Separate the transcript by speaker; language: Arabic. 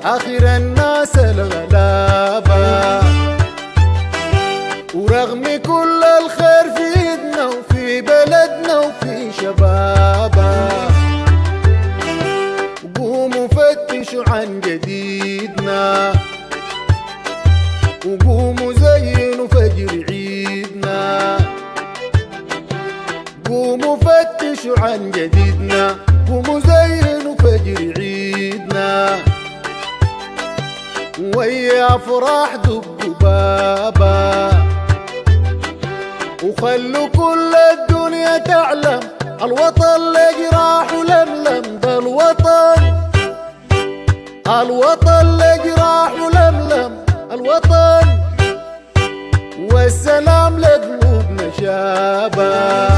Speaker 1: آخر الناس الغلابة. ورغم كل الخير في ايدنا وفي بلدنا وفي شبابها، قوموا فتشوا عن جديدنا، وقوموا زينوا فجر عيدنا. قوموا فتشوا عن جديدنا، قوموا زينوا فجر عيدنا. ويا افراح دقوا بابا، وخلوا كل الدنيا تعلم الوطن لجراحه لملم. ده الوطن لجراحه لملم. الوطن والسلام لقلوبنا شابا.